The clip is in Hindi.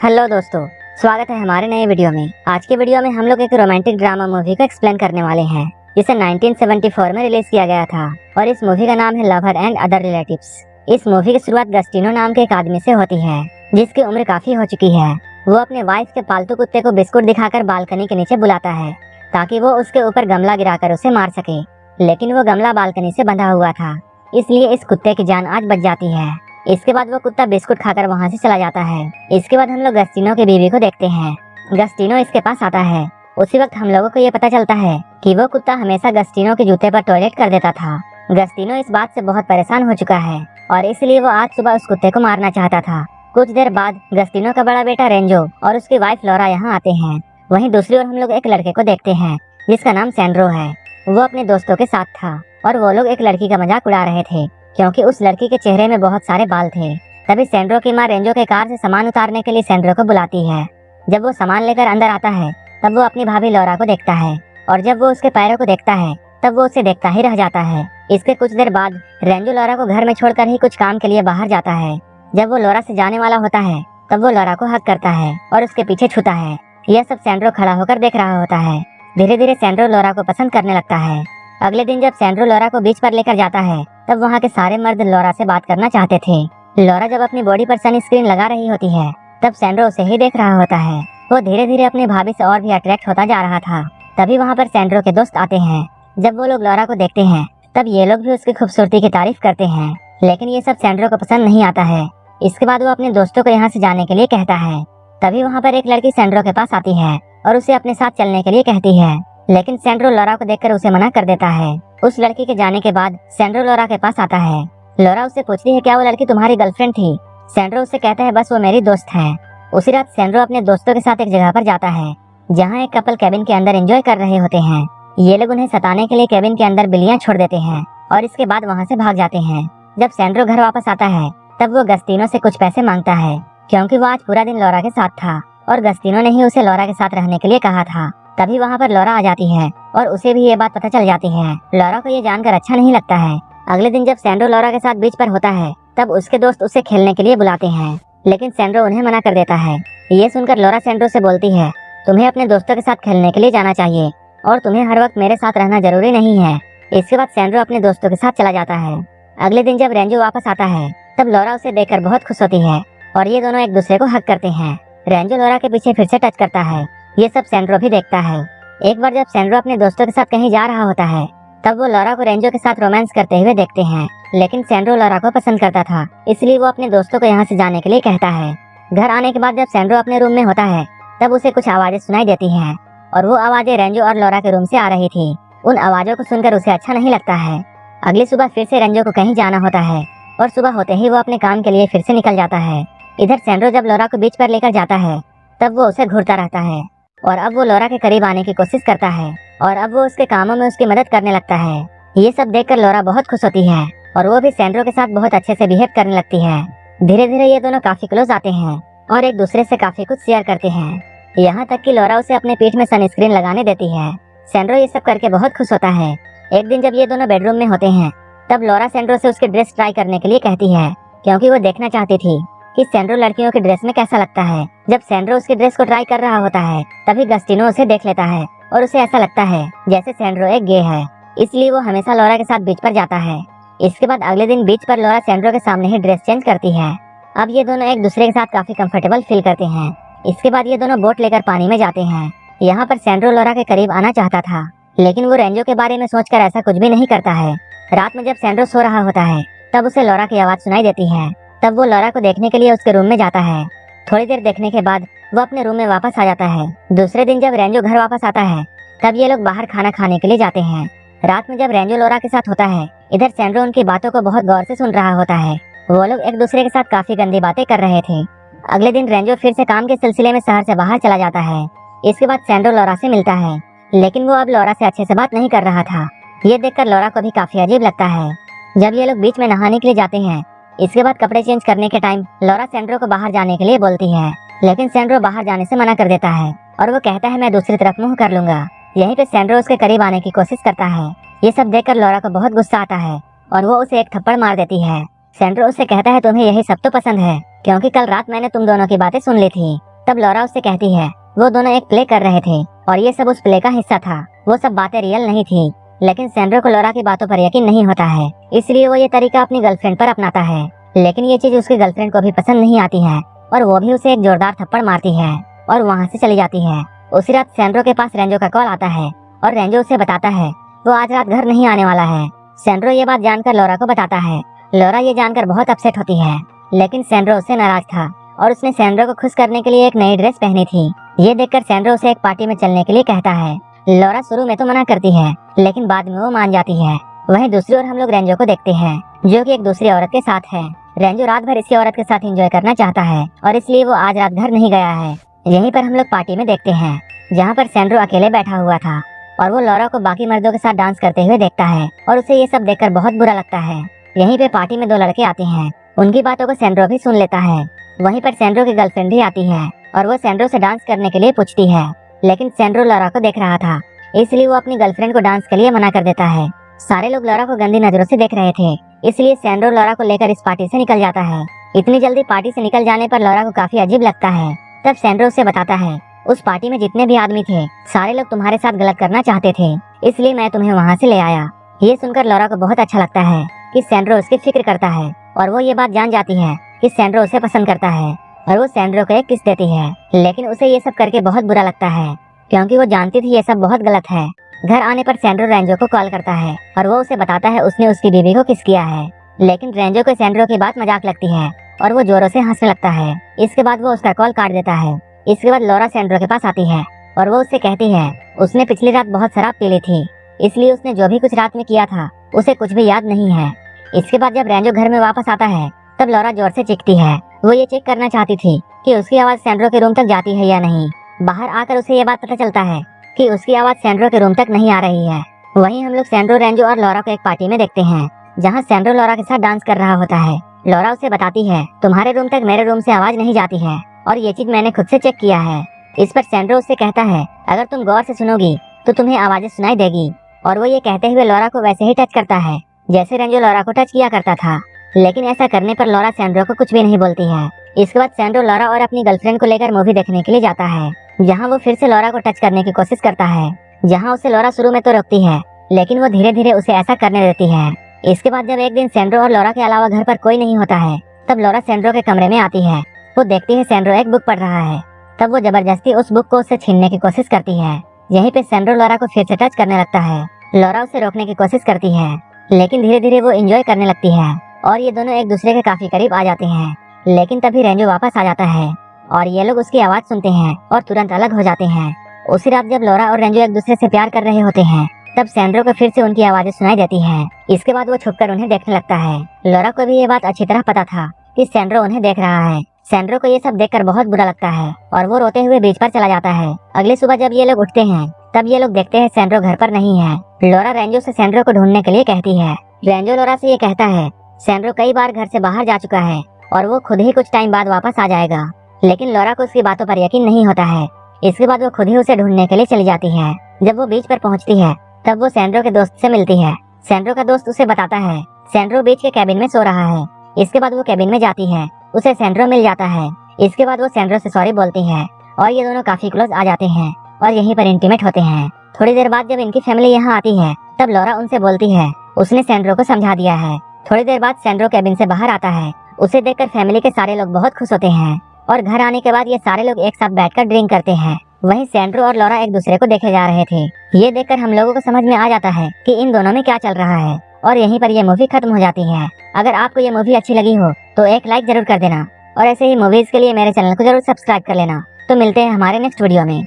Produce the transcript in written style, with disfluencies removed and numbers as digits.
हेलो दोस्तों, स्वागत है हमारे नए वीडियो में। आज के वीडियो में हम लोग एक रोमांटिक ड्रामा मूवी को एक्सप्लेन करने वाले हैं जिसे 1974 में रिलीज किया गया था और इस मूवी का नाम है लवर एंड अदर रिलेटिव्स। इस मूवी की शुरुआत गस्टिनो नाम के एक आदमी से होती है जिसकी उम्र काफी हो चुकी है। वो अपने वाइफ के पालतू कुत्ते को बिस्कुट दिखाकर बालकनी के नीचे बुलाता है ताकि वो उसके ऊपर गमला गिराकर उसे मार सके, लेकिन वो गमला बालकनी से बंधा हुआ था, इसलिए इस कुत्ते की जान आज बच जाती है। इसके बाद वो कुत्ता बिस्कुट खाकर वहाँ से चला जाता है। इसके बाद हम लोग गस्टिनो की बीवी को देखते हैं। गस्टिनो इसके पास आता है। उसी वक्त हम लोगों को ये पता चलता है कि वो कुत्ता हमेशा गस्टिनो के जूते पर टॉयलेट कर देता था। गस्टिनो इस बात से बहुत परेशान हो चुका है और इसलिए वो आज सुबह उस कुत्ते को मारना चाहता था। कुछ देर बाद गस्टिनो का बड़ा बेटा रेंजो और उसकी वाइफ लॉरा यहाँ आते हैं। वहीं दूसरी ओर हम लोग एक लड़के को देखते हैं जिसका नाम सैंड्रो है। वो अपने दोस्तों के साथ था और वो लोग एक लड़की का मजाक उड़ा रहे थे क्योंकि उस लड़की के चेहरे में बहुत सारे बाल थे। तभी सैंड्रो की माँ रेंजो के कार से सामान उतारने के लिए सैंड्रो को बुलाती है। जब वो सामान लेकर अंदर आता है तब वो अपनी भाभी लॉरा को देखता है और जब वो उसके पैरों को देखता है तब वो उसे देखता ही रह जाता है। इसके कुछ देर बाद रेंजो लॉरा को घर में छोड़कर ही कुछ काम के लिए बाहर जाता है। जब वो लॉरा से जाने वाला होता है तब वो लॉरा को हक करता है और उसके पीछे छूता है। यह सब सैंड्रो खड़ा होकर देख रहा होता है। धीरे धीरे सैंड्रो लॉरा को पसंद करने लगता है। अगले दिन जब सैंड्रो लॉरा को बीच पर लेकर जाता है तब वहाँ के सारे मर्द लॉरा से बात करना चाहते थे। लॉरा जब अपनी बॉडी पर सनस्क्रीन लगा रही होती है तब सैंड्रो उसे ही देख रहा होता है। वो धीरे धीरे अपनी भाभी से और भी अट्रैक्ट होता जा रहा था। तभी वहाँ पर सैंड्रो के दोस्त आते हैं। जब वो लोग लॉरा को देखते हैं तब ये लोग भी उसकी खूबसूरती की तारीफ करते हैं, लेकिन ये सब सैंड्रो को पसंद नहीं आता है। इसके बाद वो अपने दोस्तों को यहाँ से जाने के लिए कहता है। तभी वहाँ पर एक लड़की सैंड्रो के पास आती है और उसे अपने साथ चलने के लिए कहती है, लेकिन सैंड्रो लॉरा को देखकर उसे मना कर देता है। उस लड़की के जाने के बाद सैंड्रो लॉरा के पास आता है। लॉरा उससे पूछती है क्या वो लड़की तुम्हारी गर्लफ्रेंड थी। सैंड्रो उससे कहता है बस वो मेरी दोस्त है। उसी रात सैंड्रो अपने दोस्तों के साथ एक जगह पर जाता है जहाँ एक कपल केबिन के अंदर एंजॉय कर रहे होते हैं। ये लोग उन्हें सताने के लिए केबिन के अंदर बिल्लियाँ छोड़ देते हैं और इसके बाद वहाँ से भाग जाते हैं। जब सैंड्रो घर वापस आता है तब वो गस्टिनो से कुछ पैसे मांगता है क्योंकि वो आज पूरा दिन लॉरा के साथ था और गस्टिनो ने ही उसे लॉरा के साथ रहने के लिए कहा था। तभी वहाँ पर लॉरा आ जाती है और उसे भी ये बात पता चल जाती है। लॉरा को ये जानकर अच्छा नहीं लगता है। अगले दिन जब सैंड्रो लॉरा के साथ बीच पर होता है तब उसके दोस्त उसे खेलने के लिए बुलाते हैं, लेकिन सैंड्रो उन्हें मना कर देता है। ये सुनकर लॉरा सैंड्रो से बोलती है, तुम्हें अपने दोस्तों के साथ खेलने के लिए जाना चाहिए और तुम्हें हर वक्त मेरे साथ रहना जरूरी नहीं है। इसके बाद सैंड्रो अपने दोस्तों के साथ चला जाता है। अगले दिन जब रेंजो वापस आता है तब लॉरा उसे देखकर बहुत खुश होती है और ये दोनों एक दूसरे को हक करते हैं। रेंजो लॉरा के पीछे फिर से टच करता है। ये सब सैंड्रो भी देखता है। एक बार जब सैंड्रो अपने दोस्तों के साथ कहीं जा रहा होता है तब वो लॉरा को रेंजो के साथ रोमांस करते हुए देखते हैं, लेकिन सैंड्रो लॉरा को पसंद करता था, इसलिए वो अपने दोस्तों को यहाँ से जाने के लिए कहता है। घर आने के बाद जब सैंड्रो अपने रूम में होता है तब उसे कुछ आवाजें सुनाई देती हैं और वो आवाजें रेंजो और लॉरा के रूम से आ रही थी। उन आवाजों को सुनकर उसे अच्छा नहीं लगता है। अगली सुबह फिर से रेंजो को कहीं जाना होता है और सुबह होते ही वो अपने काम के लिए फिर से निकल जाता है। इधर सैंड्रो जब लॉरा को बीच पर लेकर जाता है तब वो उसे घूरता रहता है और अब वो लॉरा के करीब आने की कोशिश करता है और अब वो उसके कामों में उसकी मदद करने लगता है। ये सब देखकर लॉरा बहुत खुश होती है और वो भी सैंड्रो के साथ बहुत अच्छे से बिहेव करने लगती है। धीरे धीरे ये दोनों काफी क्लोज आते हैं और एक दूसरे से काफी कुछ शेयर करते हैं, यहाँ तक कि लॉरा उसे अपने पीठ में सनस्क्रीन लगाने देती है। सैंड्रो ये सब करके बहुत खुश होता है। एक दिन जब ये दोनों बेडरूम में होते हैं तब लॉरा सैंड्रो से उसकी ड्रेस ट्राई करने के लिए कहती है क्योंकि वो देखना चाहती थी कि सैंड्रो लड़कियों की ड्रेस में कैसा लगता है। जब सैंड्रो उसकी ड्रेस को ट्राई कर रहा होता है तभी गस्टिनो उसे देख लेता है और उसे ऐसा लगता है जैसे सैंड्रो एक गे है, इसलिए वो हमेशा लॉरा के साथ बीच पर जाता है। इसके बाद अगले दिन बीच पर लॉरा सैंड्रो के सामने ही ड्रेस चेंज करती है। अब ये दोनों एक दूसरे के साथ काफी कंफर्टेबल फील करते हैं। इसके बाद ये दोनों बोट लेकर पानी में जाते हैं। यहाँ पर सैंड्रो लॉरा के करीब आना चाहता था, लेकिन वो रेंजो के बारे में सोचकर ऐसा कुछ भी नहीं करता है। रात में जब सैंड्रो सो रहा होता है तब उसे लॉरा की आवाज सुनाई देती है। तब वो लॉरा को देखने के लिए उसके रूम में जाता है। थोड़ी देर देखने के बाद वो अपने रूम में वापस आ जाता है। दूसरे दिन जब रेंजो घर वापस आता है तब ये लोग बाहर खाना खाने के लिए जाते हैं। रात में जब रेंजो लॉरा के साथ होता है इधर सैंड्रो उनकी बातों को बहुत गौर से सुन रहा होता है। वो लोग एक दूसरे के साथ काफी गंदी बातें कर रहे थे। अगले दिन रेंजो फिर से काम के सिलसिले में शहर से बाहर चला जाता है। इसके बाद सैंड्रो लॉरा से मिलता है, लेकिन वो अब लॉरा से अच्छे से बात नहीं कर रहा था। ये देखकर लॉरा को भी काफी अजीब लगता है। जब ये लोग बीच में नहाने के लिए जाते हैं इसके बाद कपड़े चेंज करने के टाइम लॉरा सैंड्रो को बाहर जाने के लिए बोलती है, लेकिन सैंड्रो बाहर जाने से मना कर देता है और वो कहता है मैं दूसरी तरफ मुंह कर लूंगा। यहीं पे सैंड्रो उसके करीब आने की कोशिश करता है। ये सब देखकर लॉरा को बहुत गुस्सा आता है और वो उसे एक थप्पड़ मार देती है। सैंड्रो उससे कहता है तुम्हें यही सब तो पसंद है क्योंकि कल रात मैंने तुम दोनों की बातें सुन ली थी। तब लॉरा उससे कहती है वो दोनों एक प्ले कर रहे थे और ये सब उस प्ले का हिस्सा था, वो सब बातें रियल नहीं थी। लेकिन सैंड्रो को लॉरा की बातों पर यकीन नहीं होता है, इसलिए वो ये तरीका अपनी गर्लफ्रेंड पर अपनाता है। लेकिन ये चीज उसकी गर्लफ्रेंड को भी पसंद नहीं आती है और वो भी उसे एक जोरदार थप्पड़ मारती है और वहाँ से चली जाती है। उसी रात सैंड्रो के पास रेंजो का कॉल आता है और रेंजो उसे बताता है वो आज रात घर नहीं आने वाला है। सैंड्रो ये बात जानकर लॉरा को बताता है। लॉरा ये जानकर बहुत अपसेट होती है, लेकिन सैंड्रो उससे नाराज था और उसने सैंड्रो को खुश करने के लिए एक नई ड्रेस पहनी थी। ये देखकर सैंड्रो उसे एक पार्टी में चलने के लिए कहता है। लॉरा शुरू में तो मना करती है, लेकिन बाद में वो मान जाती है। वहीं दूसरी ओर हम लोग रेंजो को देखते हैं, जो कि एक दूसरी औरत के साथ है। रेंजो रात भर इसी औरत के साथ एंजॉय करना चाहता है और इसलिए वो आज रात घर नहीं गया है। यहीं पर हम लोग पार्टी में देखते हैं, जहाँ पर सैंड्रो अकेले बैठा हुआ था और वो लॉरा को बाकी मर्दों के साथ डांस करते हुए देखता है और उसे ये सब देखकर बहुत बुरा लगता है। यहीं पे पार्टी में दो लड़के आते हैं, उनकी बातों को सैंड्रो भी सुन लेता है। वहीं पर सैंड्रो की गर्लफ्रेंड भी आती है और वो सैंड्रो से डांस करने के लिए पूछती है, लेकिन सैंड्रो लॉरा को देख रहा था, इसलिए वो अपनी गर्लफ्रेंड को डांस के लिए मना कर देता है। सारे लोग लॉरा को गंदी नजरों से देख रहे थे, इसलिए सैंड्रो लॉरा को लेकर इस पार्टी से निकल जाता है। इतनी जल्दी पार्टी से निकल जाने पर लॉरा को काफी अजीब लगता है। तब सैंड्रो उसे बताता है उस पार्टी में जितने भी आदमी थे सारे लोग तुम्हारे साथ गलत करना चाहते थे, इसलिए मैं तुम्हें वहाँ से ले आया। ये सुनकर लॉरा को बहुत अच्छा लगता है कि सैंड्रो उसकी फिक्र करता है और वो ये बात जान जाती है कि सैंड्रो उसे पसंद करता है और वो सैंड्रो को एक किस देती है। लेकिन उसे ये सब करके बहुत बुरा लगता है, क्योंकि वो जानती थी ये सब बहुत गलत है। घर आने पर सैंड्रो रेंजो को कॉल करता है और वो उसे बताता है उसने उसकी बीवी को किस किया है। लेकिन रेंजो को सैंड्रो की बात मजाक लगती है और वो जोरों से हंसने लगता है। इसके बाद वो उसका कॉल काट देता है। इसके बाद लॉरा सैंड्रो के पास आती है और वो उससे कहती है उसने पिछली रात बहुत शराब पी ली थी, इसलिए उसने जो भी कुछ रात में किया था उसे कुछ भी याद नहीं है। इसके बाद जब रेंजो घर में वापस आता है तब लॉरा जोर से चीखती है। वो ये चेक करना चाहती थी कि उसकी आवाज सैंड्रो के रूम तक जाती है या नहीं। बाहर आकर उसे ये बात पता चलता है कि उसकी आवाज सैंड्रो के रूम तक नहीं आ रही है। वहीं हम लोग सैंड्रो, रेंजो और लॉरा को एक पार्टी में देखते हैं, जहाँ सैंड्रो लॉरा के साथ डांस कर रहा होता है। लॉरा उसे बताती है तुम्हारे रूम तक मेरे रूम से आवाज नहीं जाती है और ये चीज मैंने खुद से चेक किया है। इस पर सैंड्रो उससे कहता है अगर तुम गौर से सुनोगी तो तुम्हें आवाजें सुनाई देगी। और वो ये कहते हुए लॉरा को वैसे ही टच करता है जैसे रेंजो लॉरा को टच किया करता था। लेकिन ऐसा करने पर लॉरा सैंड्रो को कुछ भी नहीं बोलती है। इसके बाद सैंड्रो लॉरा और अपनी गर्लफ्रेंड को लेकर मूवी देखने के लिए जाता है, जहाँ वो फिर से लॉरा को टच करने की कोशिश करता है, जहाँ उसे लॉरा शुरू में तो रोकती है, लेकिन वो धीरे धीरे उसे ऐसा करने देती है। इसके बाद जब एक दिन सैंड्रो और लॉरा के अलावा घर पर कोई नहीं होता है, तब लॉरा सैंड्रो के कमरे में आती है। वो देखती है सैंड्रो एक बुक पढ़ रहा है। तब वो जबरदस्ती उस बुक को उससे छीनने की कोशिश करती है। यहीं पे सैंड्रो लॉरा को फिर से टच करने लगता है। लॉरा उसे रोकने की कोशिश करती है, लेकिन धीरे धीरे वो एंजॉय करने लगती है और ये दोनों एक दूसरे के काफी करीब आ जाते हैं। लेकिन तभी रेंजो वापस आ जाता है और ये लोग उसकी आवाज सुनते हैं और तुरंत अलग हो जाते हैं। उसी रात जब लॉरा और रेंजो एक दूसरे से प्यार कर रहे होते हैं, तब सैंड्रो को फिर से उनकी आवाजें सुनाई देती हैं। इसके बाद वो छुपकर उन्हें देखने लगता है। लॉरा को भी ये बात अच्छी तरह पता था कि सैंड्रो उन्हें देख रहा है। सैंड्रो को ये सब देखकर बहुत बुरा लगता है और वो रोते हुए बीच पर चला जाता है। अगली सुबह जब ये लोग उठते हैं, तब ये लोग देखते हैं सैंड्रो घर पर नहीं है। लॉरा रेंजो से सैंड्रो को ढूंढने के लिए कहती है। रेंजो लॉरा से ये कहता है सैंड्रो कई बार घर से बाहर जा चुका है और वो खुद ही कुछ टाइम बाद वापस आ जाएगा। लेकिन लॉरा को उसकी बातों पर यकीन नहीं होता है। इसके बाद वो खुद ही उसे ढूंढने के लिए चली जाती है। जब वो बीच पर पहुंचती है, तब वो सैंड्रो के दोस्त से मिलती है। सैंड्रो का दोस्त उसे बताता है सैंड्रो बीच के कैबिन में सो रहा है। इसके बाद वो कैबिन में जाती है, उसे सैंड्रो मिल जाता है। इसके बाद वो सैंड्रो से सॉरी बोलती है और ये दोनों काफी क्लोज आ जाते हैं और यहीं पर इंटीमेट होते हैं। थोड़ी देर बाद जब इनकी फैमिली यहाँ आती है, तब लॉरा उनसे बोलती है उसने सैंड्रो को समझा दिया है। थोड़ी देर बाद सैंड्रो कैबिन से बाहर आता है। उसे देखकर फैमिली के सारे लोग बहुत खुश होते हैं और घर आने के बाद ये सारे लोग एक साथ बैठकर ड्रिंक करते हैं। वहीं सैंड्रो और लॉरा एक दूसरे को देखे जा रहे थे। ये देखकर हम लोगों को समझ में आ जाता है कि इन दोनों में क्या चल रहा है और यहीं पर ये मूवी खत्म हो जाती है। अगर आपको ये मूवी अच्छी लगी हो तो एक लाइक जरूर कर देना और ऐसे ही मूवीज के लिए मेरे चैनल को जरूर सब्सक्राइब कर लेना। तो मिलते हैं हमारे नेक्स्ट वीडियो में।